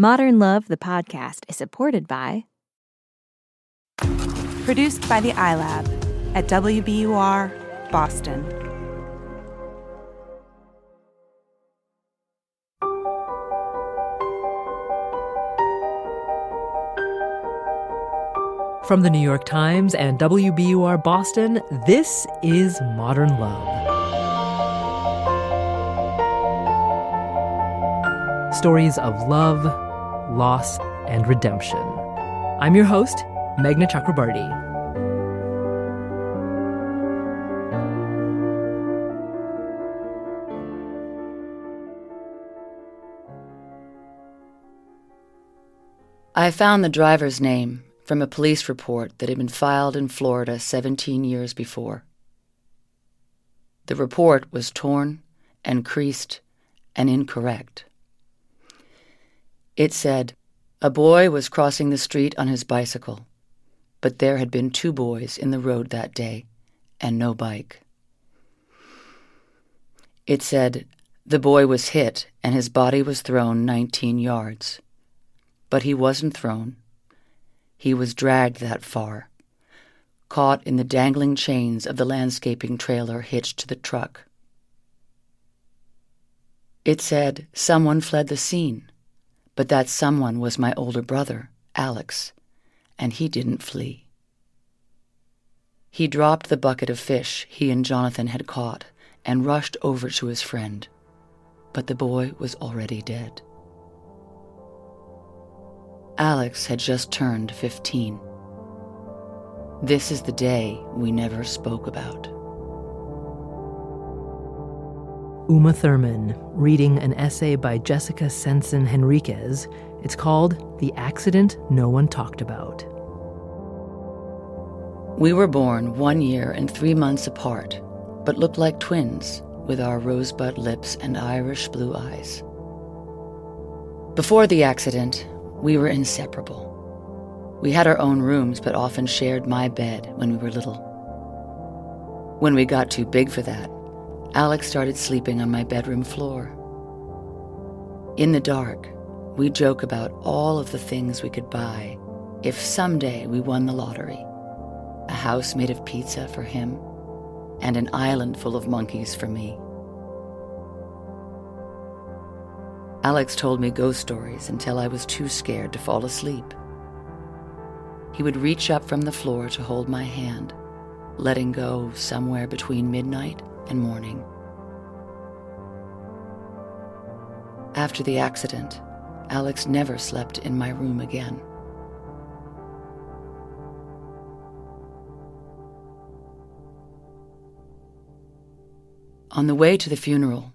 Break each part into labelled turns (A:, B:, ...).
A: Modern Love, the podcast, is supported by...
B: Produced by the iLab at WBUR, Boston.
C: From the New York Times and WBUR Boston, this is Modern Love. Stories of love, loss, and redemption. I'm your host, Meghna Chakrabarty.
D: I found the driver's name from a police report that had been filed in Florida 17 years before. The report was torn and creased and incorrect. It said, a boy was crossing the street on his bicycle, but there had been 2 boys in the road that day and no bike. It said, the boy was hit and his body was thrown 19 yards. But he wasn't thrown. He was dragged that far, caught in the dangling chains of the landscaping trailer hitched to the truck. It said someone fled the scene, but that someone was my older brother, Alex, and he didn't flee. He dropped the bucket of fish he and Jonathan had caught and rushed over to his friend, but the boy was already dead. Alex had just turned 15. This is the day we never spoke about.
C: Uma Thurman, reading an essay by Jessica Ciencin Henriquez. It's called The Accident No One Talked About.
D: We were born 1 year and 3 months apart, but looked like twins with our rosebud lips and Irish blue eyes. Before the accident, we were inseparable. We had our own rooms, but often shared my bed when we were little. When we got too big for that, Alex started sleeping on my bedroom floor. In the dark, we joke about all of the things we could buy if someday we won the lottery. A house made of pizza for him, and an island full of monkeys for me. Alex told me ghost stories until I was too scared to fall asleep. He would reach up from the floor to hold my hand, letting go somewhere between midnight and morning. After the accident, Alex never slept in my room again. On the way to the funeral,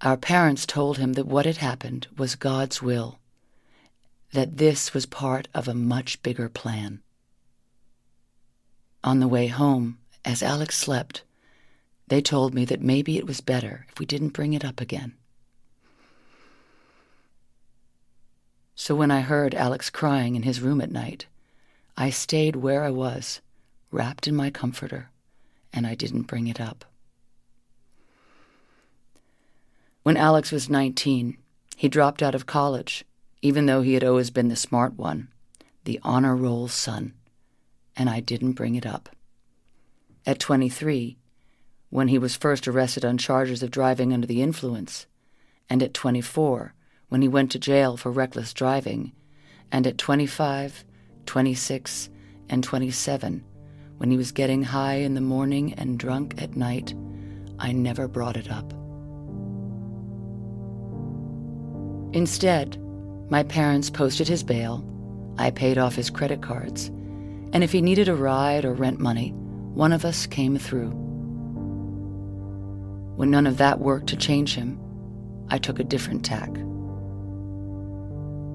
D: our parents told him that what had happened was God's will, that this was part of a much bigger plan. On the way home, as Alex slept, they told me that maybe it was better if we didn't bring it up again. So when I heard Alex crying in his room at night, I stayed where I was, wrapped in my comforter, and I didn't bring it up. When Alex was 19, he dropped out of college, even though he had always been the smart one, the honor roll son, and I didn't bring it up. At 23, when he was first arrested on charges of driving under the influence, and at 24, when he went to jail for reckless driving, and at 25, 26, and 27, when he was getting high in the morning and drunk at night, I never brought it up. Instead, my parents posted his bail, I paid off his credit cards, and if he needed a ride or rent money, one of us came through. When none of that worked to change him, I took a different tack.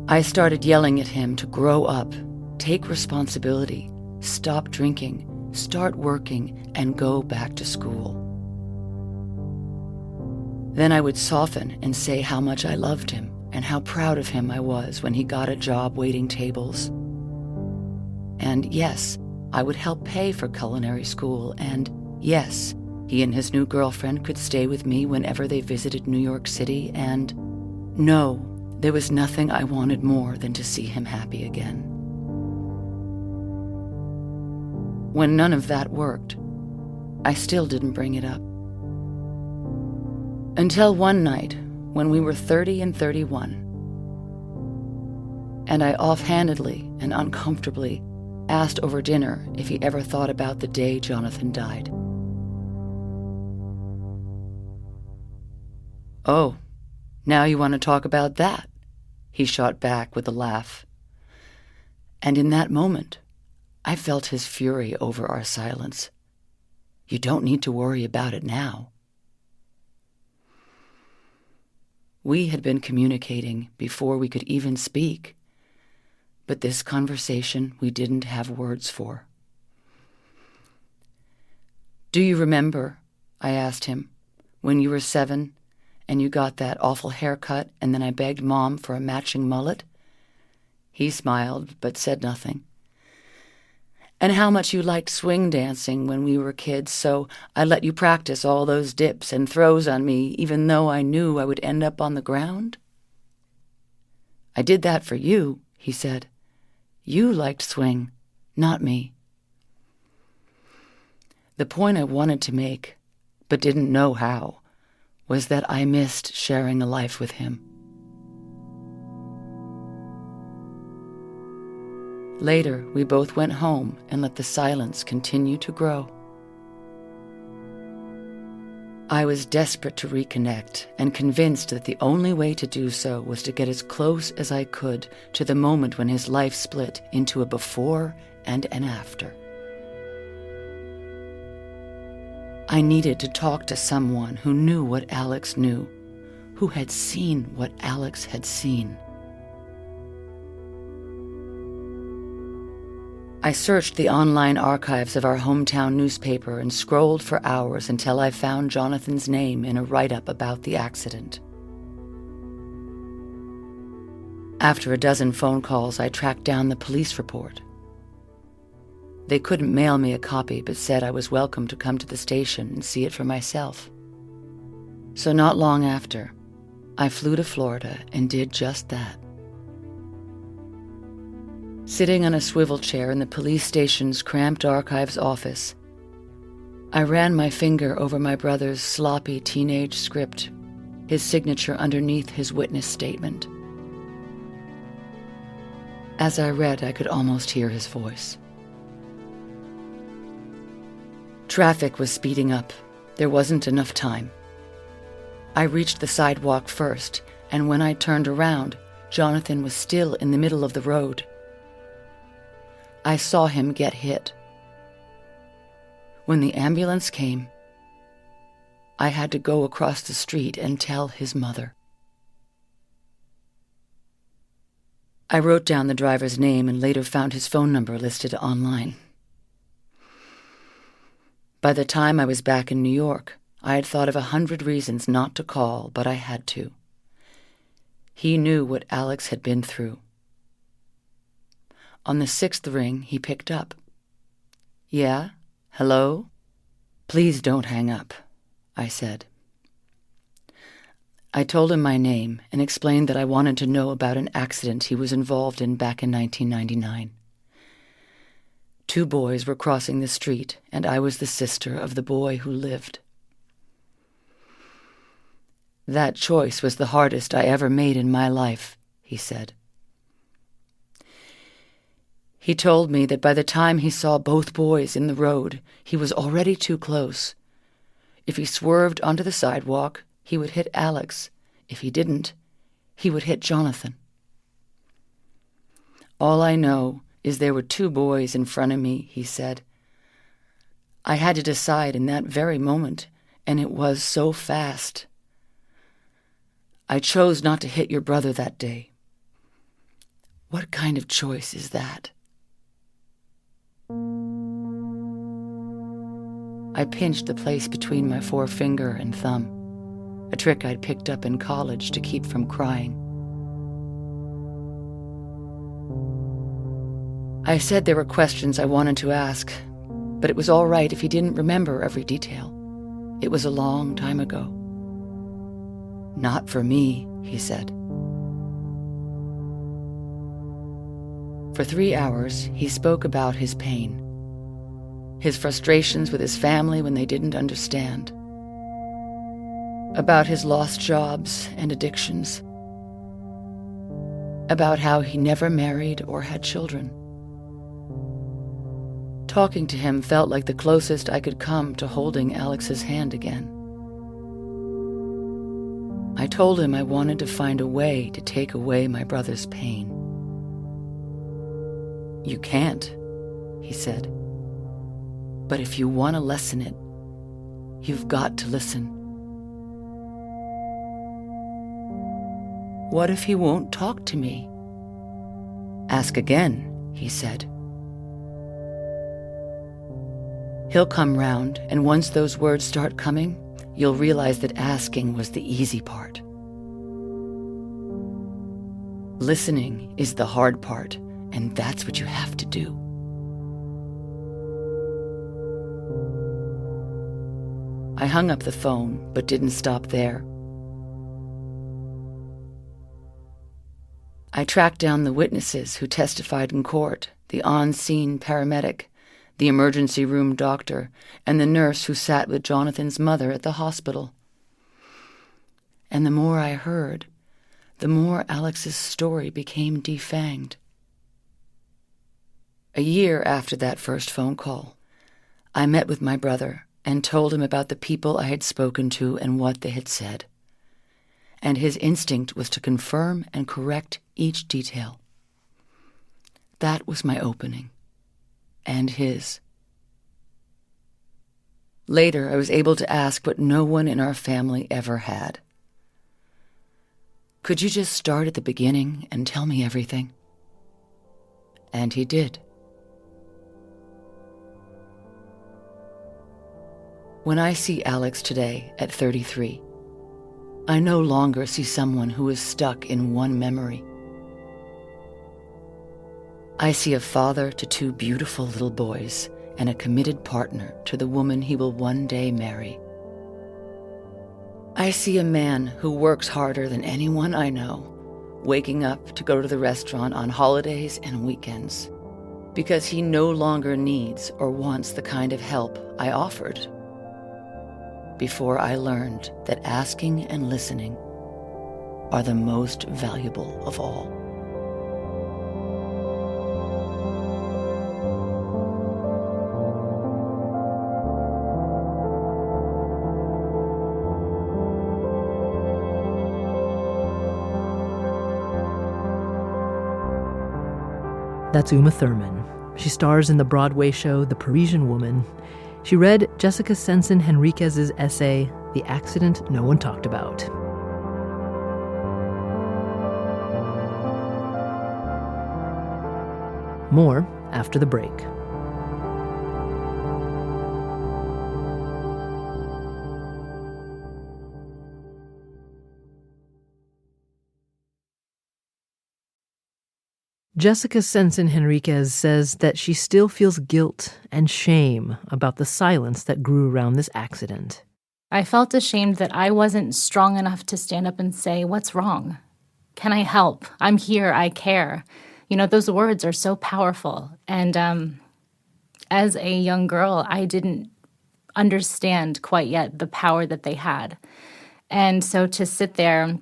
D: I started yelling at him to grow up, take responsibility, stop drinking, start working, and go back to school. Then I would soften and say how much I loved him and how proud of him I was when he got a job waiting tables. And yes, I would help pay for culinary school, and yes, he and his new girlfriend could stay with me whenever they visited New York City, and no, There was nothing I wanted more than to see him happy again. When none of that worked, I still didn't bring it up. Until one night when we were 30 and 31, and I offhandedly and uncomfortably asked over dinner if he ever thought about the day Jonathan died. "Oh, now you want to talk about that?" he shot back with a laugh. And in that moment, I felt his fury over our silence. "You don't need to worry about it now." We had been communicating before we could even speak, but this conversation we didn't have words for. "Do you remember," I asked him, "when you were 7 and you got that awful haircut and then I begged Mom for a matching mullet?" He smiled but said nothing. "And how much you liked swing dancing when we were kids, so I let you practice all those dips and throws on me even though I knew I would end up on the ground?" "I did that for you," he said. "You liked swing, not me." The point I wanted to make, but didn't know how, was that I missed sharing a life with him. Later, we both went home and let the silence continue to grow. I was desperate to reconnect and convinced that the only way to do so was to get as close as I could to the moment when his life split into a before and an after. I needed to talk to someone who knew what Alex knew, who had seen what Alex had seen. I searched the online archives of our hometown newspaper and scrolled for hours until I found Jonathan's name in a write-up about the accident. After a dozen phone calls, I tracked down the police report. They couldn't mail me a copy, but said I was welcome to come to the station and see it for myself. So not long after, I flew to Florida and did just that. Sitting on a swivel chair in the police station's cramped archives office, I ran my finger over my brother's sloppy teenage script, his signature underneath his witness statement. As I read, I could almost hear his voice. Traffic was speeding up. There wasn't enough time. I reached the sidewalk first, and when I turned around, Jonathan was still in the middle of the road. I saw him get hit. When the ambulance came, I had to go across the street and tell his mother. I wrote down the driver's name and later found his phone number listed online. By the time I was back in New York, I had thought of 100 reasons not to call, but I had to. He knew what Alex had been through. On the 6th ring, he picked up. "Yeah? Hello?" "Please don't hang up," I said. I told him my name and explained that I wanted to know about an accident he was involved in back in 1999. 2 boys were crossing the street, and I was the sister of the boy who lived. "That choice was the hardest I ever made in my life," he said. He told me that by the time he saw both boys in the road, he was already too close. If he swerved onto the sidewalk, he would hit Alex. If he didn't, he would hit Jonathan. "All I know is there were 2 boys in front of me," he said. "I had to decide in that very moment, and it was so fast. I chose not to hit your brother that day. What kind of choice is that?" I pinched the place between my forefinger and thumb, a trick I'd picked up in college to keep from crying. I said there were questions I wanted to ask, but it was all right if he didn't remember every detail. It was a long time ago. "Not for me," he said. For 3 hours, he spoke about his pain, his frustrations with his family when they didn't understand, about his lost jobs and addictions, about how he never married or had children. Talking to him felt like the closest I could come to holding Alex's hand again. I told him I wanted to find a way to take away my brother's pain. "You can't," he said. "But if you want to lessen it, you've got to listen." "What if he won't talk to me?" "Ask again," he said. "He'll come round, and once those words start coming, you'll realize that asking was the easy part. Listening is the hard part, and that's what you have to do." I hung up the phone, but didn't stop there. I tracked down the witnesses who testified in court, the on-scene paramedic, the emergency room doctor, and the nurse who sat with Jonathan's mother at the hospital. And the more I heard, the more Alex's story became defanged. A year after that first phone call, I met with my brother and told him about the people I had spoken to and what they had said. And his instinct was to confirm and correct each detail. That was my opening. And his. Later, I was able to ask what no one in our family ever had. "Could you just start at the beginning and tell me everything?" And he did. When I see Alex today at 33, I no longer see someone who is stuck in one memory. I see a father to 2 beautiful little boys and a committed partner to the woman he will one day marry. I see a man who works harder than anyone I know, waking up to go to the restaurant on holidays and weekends, because he no longer needs or wants the kind of help I offered before I learned that asking and listening are the most valuable of all.
C: That's Uma Thurman. She stars in the Broadway show The Parisian Woman. She read Jessica Ciencin Henriquez's essay, The Accident No One Talked About. More after the break. Jessica Ciencin Henriquez says that she still feels guilt and shame about the silence that grew around this accident.
E: I felt ashamed that I wasn't strong enough to stand up and say, "What's wrong? Can I help? I'm here. I care." You know, those words are so powerful. And as a young girl, I didn't understand quite yet the power that they had. And so to sit there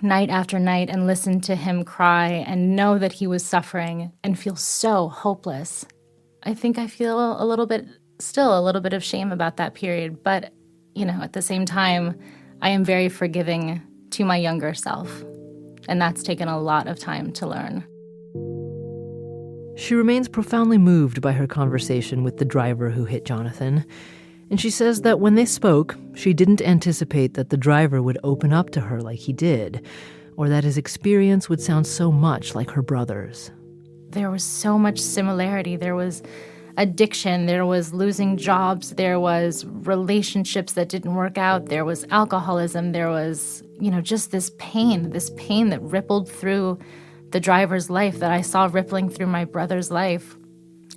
E: night after night and listen to him cry and know that he was suffering and feel so hopeless, I think I feel a little bit of shame about that period. But, you know, at the same time, I am very forgiving to my younger self. And that's taken a lot of time to learn.
C: She remains profoundly moved by her conversation with the driver who hit Jonathan. And she says that when they spoke, she didn't anticipate that the driver would open up to her like he did, or that his experience would sound so much like her brother's.
E: There was so much similarity. There was addiction, there was losing jobs, there was relationships that didn't work out, there was alcoholism, there was, you know, just this pain that rippled through the driver's life that I saw rippling through my brother's life.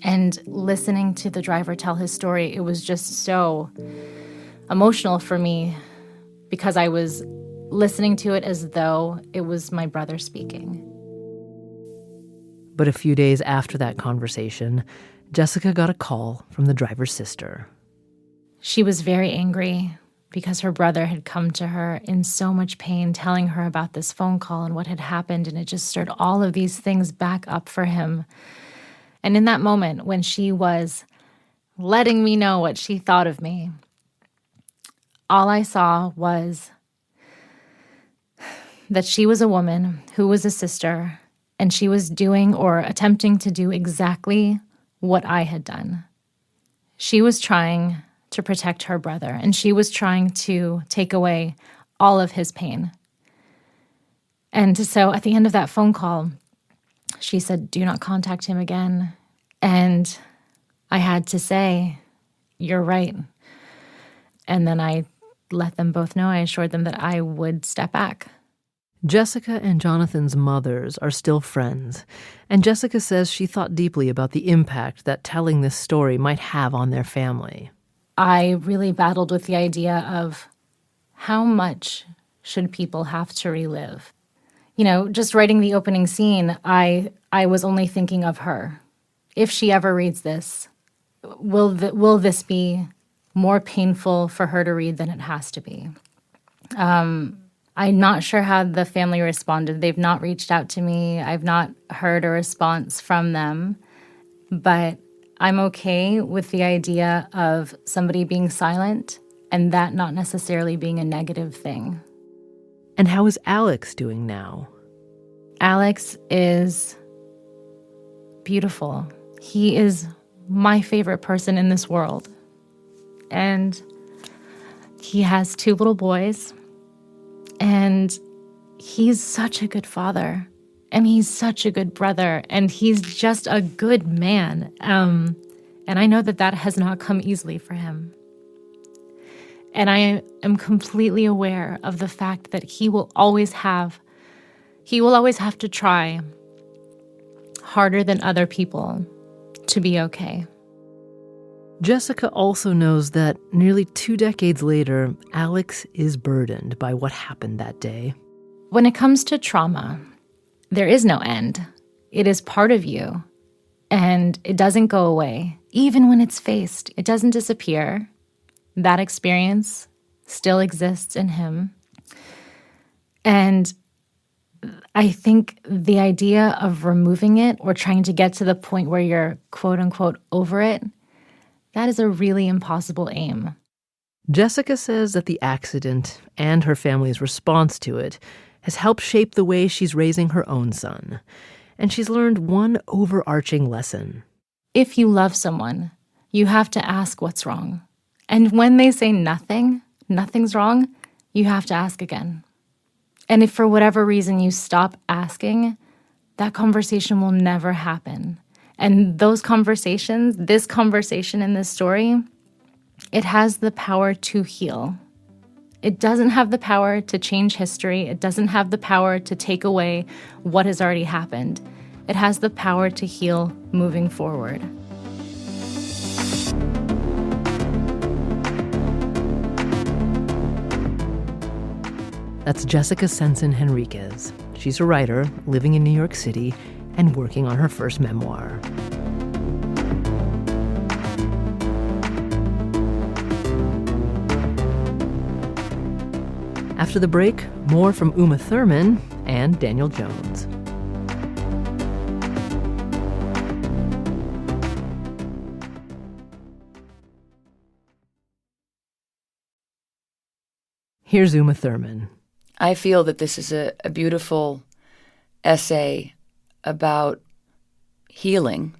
E: And listening to the driver tell his story, it was just so emotional for me because I was listening to it as though it was my brother speaking.
C: But a few days after that conversation, Jessica got a call from the driver's sister.
E: She was very angry because her brother had come to her in so much pain, telling her about this phone call and what had happened, and it just stirred all of these things back up for him. And in that moment, when she was letting me know what she thought of me, all I saw was that she was a woman who was a sister, and she was doing or attempting to do exactly what I had done. She was trying to protect her brother, and she was trying to take away all of his pain. And so at the end of that phone call, she said, "Do not contact him again." And I had to say, "You're right." And then I let them both know, I assured them that I would step back.
C: Jessica and Jonathan's mothers are still friends, and Jessica says she thought deeply about the impact that telling this story might have on their family.
E: I really battled with the idea of how much should people have to relive? You know, just writing the opening scene, I was only thinking of her. If she ever reads this, will this be more painful for her to read than it has to be? I'm not sure how the family responded. They've not reached out to me. I've not heard a response from them. But I'm okay with the idea of somebody being silent and that not necessarily being a negative thing.
C: And how is Alex doing now?
E: Alex is beautiful. He is my favorite person in this world. And he has 2 little boys. And he's such a good father. And he's such a good brother. And he's just a good man. And I know that has not come easily for him. And I am completely aware of the fact that he will always have to try harder than other people to be okay.
C: Jessica also knows that nearly 2 decades later, Alex is burdened by what happened that day.
E: When it comes to trauma, there is no end. It is part of you, and it doesn't go away. Even when it's faced, it doesn't disappear. That experience still exists in him. And I think the idea of removing it or trying to get to the point where you're quote unquote over it, that is a really impossible aim.
C: Jessica says that the accident and her family's response to it has helped shape the way she's raising her own son. And she's learned one overarching lesson.
E: If you love someone, you have to ask what's wrong. And when they say nothing's wrong, you have to ask again. And if for whatever reason you stop asking, that conversation will never happen. And those conversations, this conversation in this story, it has the power to heal. It doesn't have the power to change history. It doesn't have the power to take away what has already happened. It has the power to heal moving forward.
C: That's Jessica Ciencin Henriquez. She's a writer living in New York City and working on her first memoir. After the break, more from Uma Thurman and Daniel Jones. Here's Uma Thurman.
D: I feel that this is a beautiful essay about healing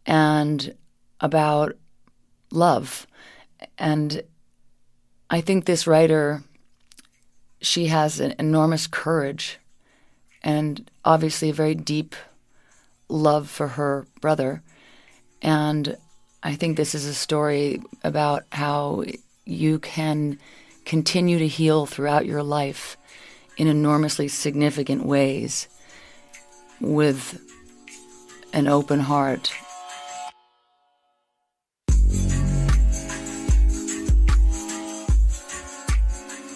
D: and about love. And I think this writer, she has an enormous courage and obviously a very deep love for her brother. And I think this is a story about how you can continue to heal throughout your life in enormously significant ways with an open heart.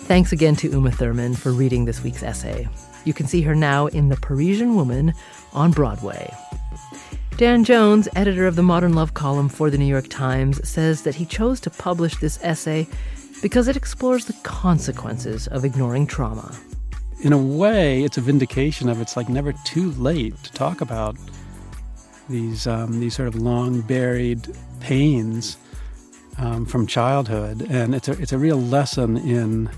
C: Thanks again to Uma Thurman for reading this week's essay. You can see her now in The Parisian Woman on Broadway. Dan Jones, editor of the Modern Love column for the New York Times, says that he chose to publish this essay because it explores the consequences of ignoring trauma.
F: In a way, it's a vindication of it's like never too late to talk about these sort of long-buried pains from childhood. And it's a real lesson in,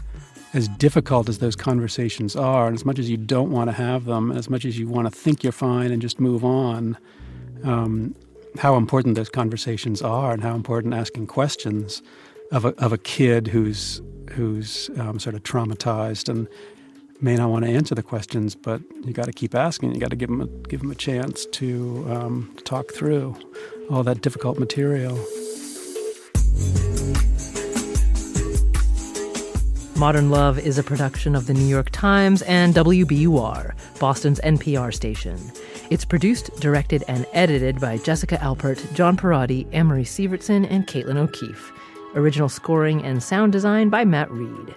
F: as difficult as those conversations are, and as much as you don't want to have them, and as much as you want to think you're fine and just move on, how important those conversations are, and how important asking questions of a kid who's sort of traumatized and may not want to answer the questions, but you got to keep asking. You got to give them a chance to talk through all that difficult material.
C: Modern Love is a production of the New York Times and WBUR, Boston's NPR station. It's produced, directed, and edited by Jessica Alpert, John Perotti, Amory Sievertson, and Caitlin O'Keefe. Original scoring and sound design by Matt Reed.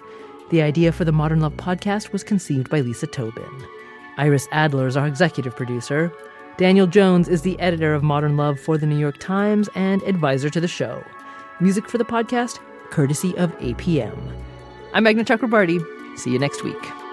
C: The idea for the Modern Love podcast was conceived by Lisa Tobin. Iris Adler is our executive producer. Daniel Jones is the editor of Modern Love for the New York Times and advisor to the show. Music for the podcast, courtesy of APM. I'm Meghna Chakrabarty. See you next week.